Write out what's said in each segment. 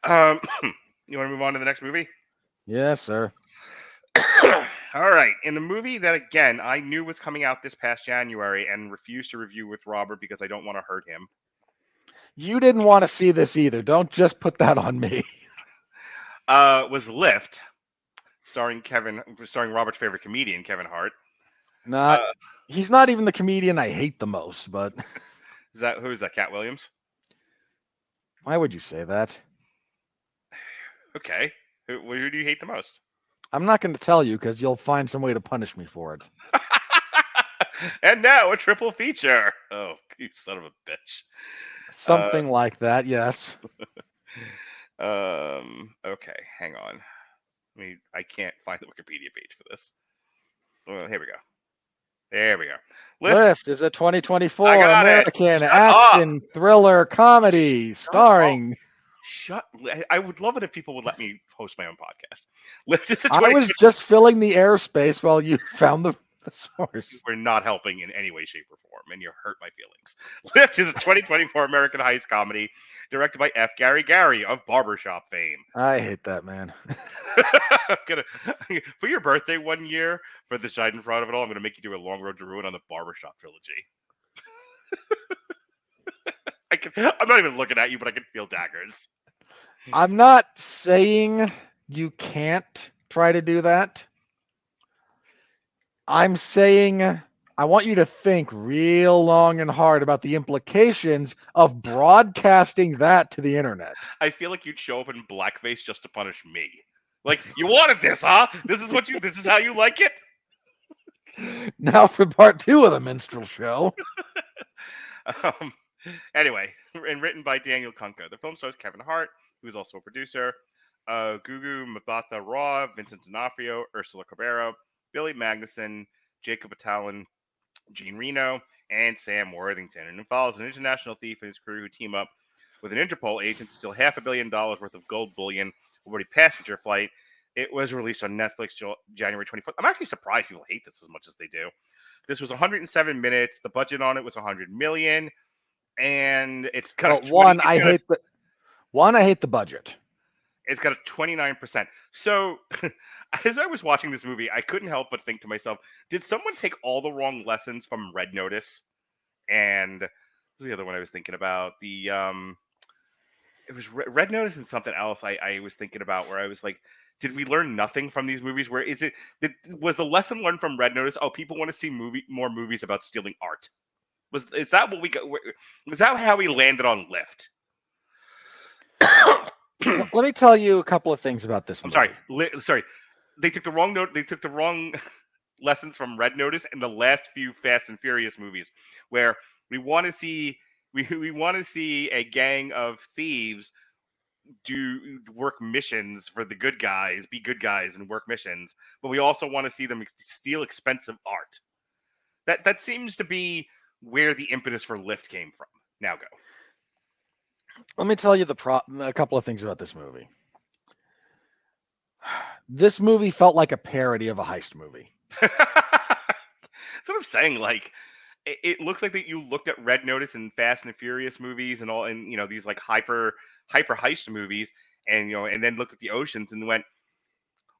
Um, you want to move on to the next movie? Yes, sir. All right. In the movie that, again, I knew was coming out this past January and refused to review with Robert because I don't want to hurt him, You didn't want to see this either. Don't just put that on me. was Lift, starring Robert's favorite comedian, Kevin Hart. Not. Uh, He's not even the comedian I hate the most, but who is that? Cat Williams? why would you say that? Okay. Who do you hate the most? I'm not going to tell you because you'll find some way to punish me for it. And now a triple feature. Oh, you son of a bitch. Uh, Something like that, yes. Okay, hang on. I can't find the Wikipedia page for this. Well, here we go. There we go. Lift. Lift is a I 2024 got it. American Shut up. action thriller comedy Shut up. starring. Shut. I would love it if people would let me host my own podcast. Lift is a I 20. was just filling the airspace while you found the source. We're not helping in any way, shape, or form, and you hurt my feelings. Lift is a 2024 American heist comedy directed by F. Gary of Barbershop fame. I hate that man. I'm gonna, for your birthday one year, for the side in front of it all, I'm going to make you do a Long Road to Ruin on the Barbershop trilogy. I'm not even looking at you, but I can feel daggers. I'm not saying you can't try to do that. I'm saying I want you to think real long and hard about the implications of broadcasting that to the internet. I feel like you'd show up in blackface just to punish me. Like, you wanted this, huh? This is how you like it? Now for part 2 of the minstrel show. Anyway, and written by Daniel Kunka. The film stars Kevin Hart, who is also a producer, Gugu Mbatha Raw, Vincent D'Onofrio, Ursula Cabero, Billy Magnuson, Jacob Batalon, Gene Reno, and Sam Worthington. And it follows an international thief and his crew who team up with an Interpol agent to steal $500 million worth of gold bullion aboard a passenger flight. It was released on Netflix January 24th. I'm actually surprised people hate this as much as they do. This was 107 minutes. The budget on it was 100 million, and it's got Well, a 20. I hate the budget. It's got a 29%. So, as I was watching this movie, I couldn't help but think to myself, did someone take all the wrong lessons from Red Notice? And this is the other one I was thinking about. It was Red Notice and something else I was thinking about where I was like, did we learn nothing from these movies? Where was the lesson learned from Red Notice? Oh, people want to see more movies about stealing art. Is that what we got? Was that how we landed on Lift? Let me tell you a couple of things about this movie. I'm sorry. They took the wrong note. They took the wrong lessons from Red Notice in the last few Fast and Furious movies, where we want to see we want to see a gang of thieves do work missions for the good guys, be good guys and work missions, but we also want to see them steal expensive art. That seems to be where the impetus for Lift came from. Now go. Let me tell you a couple of things about this movie. This movie felt like a parody of a heist movie. That's what I'm saying. Like, it looks like that you looked at Red Notice and Fast and Furious movies and all, and these like hyper heist movies, and and then looked at the Oceans and went,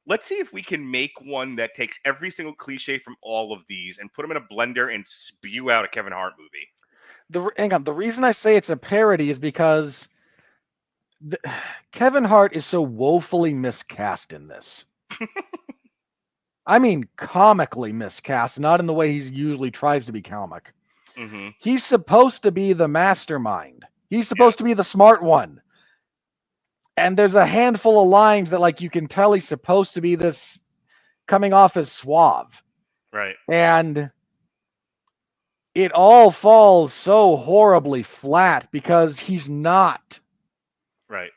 let's see if we can make one that takes every single cliche from all of these and put them in a blender and spew out a Kevin Hart movie. Hang on. The reason I say it's a parody is because Kevin Hart is so woefully miscast in this. I mean, comically miscast, not in the way he usually tries to be comic. Mm-hmm. He's supposed to be the mastermind. He's supposed to be the smart one. And there's a handful of lines that, like, you can tell he's supposed to be this coming off as suave. Right. And it all falls so horribly flat because he's not. Right.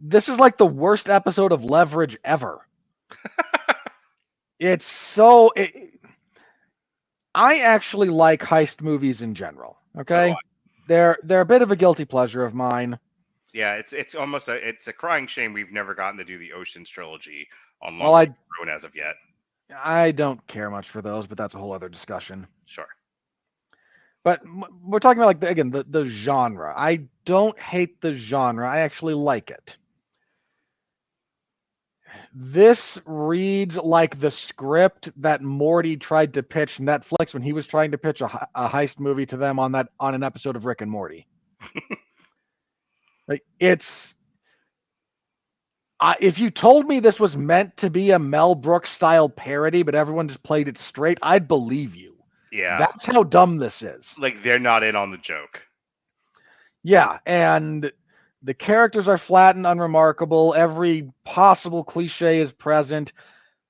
This is like the worst episode of Leverage ever. It's so. I actually like heist movies in general. Okay, So they're a bit of a guilty pleasure of mine. yeah, it's almost a crying shame we've never gotten to do the Oceans trilogy on Well, Long Road as of yet. I don't care much for those, but that's a whole other discussion. Sure. But we're talking about again the genre. I don't hate the genre. I actually like it. This reads like the script that Morty tried to pitch Netflix when he was trying to pitch a heist movie to them on an episode of Rick and Morty. Like if you told me this was meant to be a Mel Brooks style parody, but everyone just played it straight, I'd believe you. Yeah. That's how dumb this is. Like, they're not in on the joke. Yeah, and the characters are flat and unremarkable. Every possible cliche is present.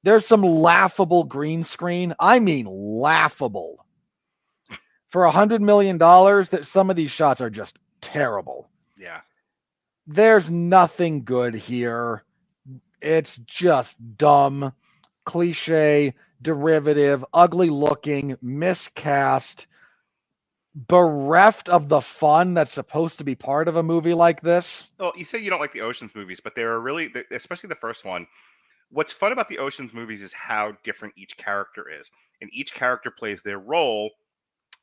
There's some laughable green screen. I mean, laughable. For $100 million, that some of these shots are just terrible. Yeah. There's nothing good here. It's just dumb, cliche, derivative, ugly looking, miscast, bereft of the fun that's supposed to be part of a movie like this. Well, you say you don't like the Ocean's movies, but they are really, especially the first one. What's fun about the Ocean's movies is how different each character is, and each character plays their role,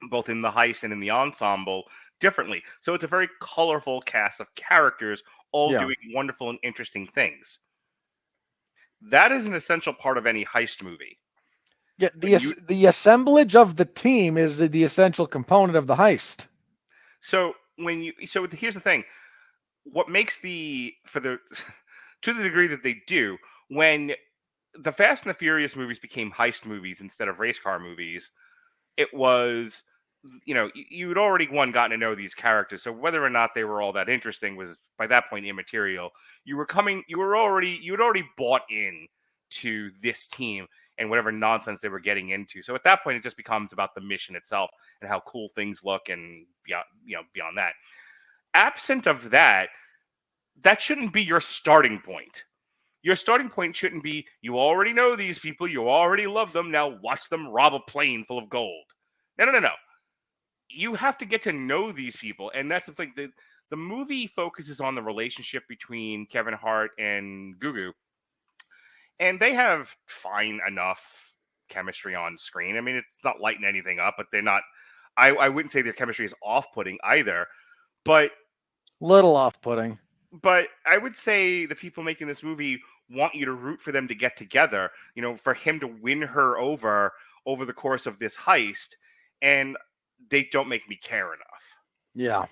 both in the heist and in the ensemble, differently. So it's a very colorful cast of characters, all doing wonderful and interesting things. That is an essential part of any heist movie. Yeah, the assemblage of the team is the essential component of the heist. So here's the thing: what makes to the degree that they do, when the Fast and the Furious movies became heist movies instead of race car movies, it was, you had already gotten to know these characters, so whether or not they were all that interesting was by that point immaterial. You had already bought in to this team and whatever nonsense they were getting into. So at that point, it just becomes about the mission itself and how cool things look, and beyond that. Absent of that, that shouldn't be your starting point. Your starting point shouldn't be, you already know these people, you already love them, now watch them rob a plane full of gold. No. You have to get to know these people, and that's the thing. The movie focuses on the relationship between Kevin Hart and Gugu, and they have fine enough chemistry on screen. I mean, it's not lighting anything up, but they're not. I wouldn't say their chemistry is off-putting either, but little off-putting. But I would say the people making this movie want you to root for them to get together. For him to win her over the course of this heist, and they don't make me care enough. Yeah.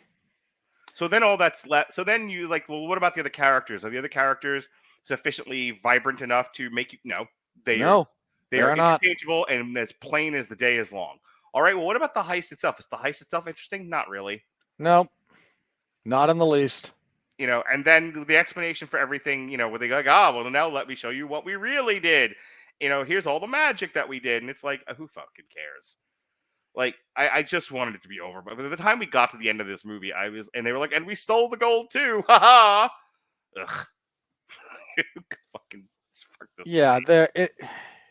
So then all that's left. So then you well, what about the other characters? Are the other characters sufficiently vibrant enough to make you? No, they are interchangeable and as plain as the day is long. All right. Well, what about the heist itself? Is the heist itself interesting? Not really. No, not in the least. And then the explanation for everything. Where they go, well, now let me show you what we really did. Here's all the magic that we did, and it's like, who fucking cares? I just wanted it to be over. But by the time we got to the end of this movie, and they were like, and we stole the gold too. Ha ha. Ugh. Fucking fuck this movie.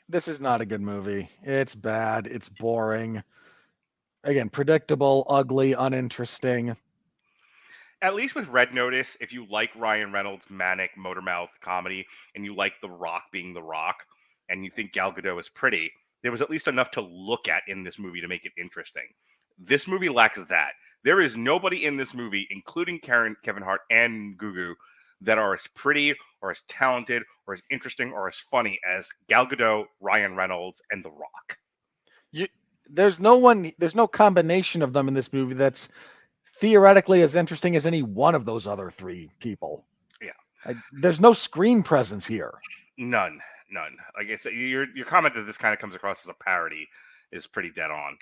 This is not a good movie. It's bad. It's boring. Again, predictable, ugly, uninteresting. At least with Red Notice, if you like Ryan Reynolds' manic motormouth comedy, and you like The Rock being The Rock, and you think Gal Gadot is pretty, there was at least enough to look at in this movie to make it interesting. This movie lacks that. There is nobody in this movie, including Kevin Hart and Gugu, that are as pretty or as talented or as interesting or as funny as Gal Gadot, Ryan Reynolds, and The Rock. There's no combination of them in this movie that's theoretically as interesting as any one of those other three people. Yeah. There's no screen presence here. None. Like I said, your comment that this kind of comes across as a parody is pretty dead on.